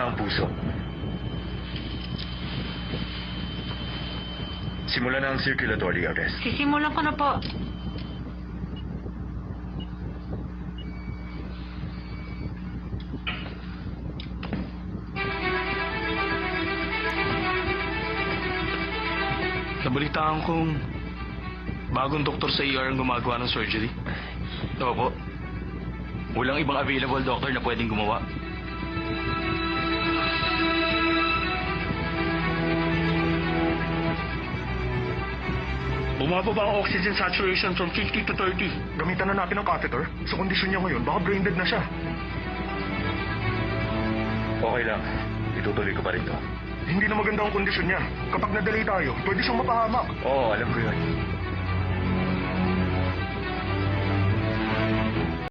ang puso. Simulan na ang circulatory arrest. Sisimulan ko na po. Nabalitaan kong bagong doktor sa ER ang gumagawa ng surgery. Opo. Walang ibang available doctor na pwedeng gumawa. Bumababa ang oxygen saturation from 50 to 30. Gamitan na natin ang catheter. Sa kondisyon niya ngayon, baka brain dead na siya. Okay lang. Itutuloy ko pa rin to. Hindi na maganda ang kondisyon niya. Kapag na-delay tayo, pwede siyang mapahamak. Oo, alam ko yun.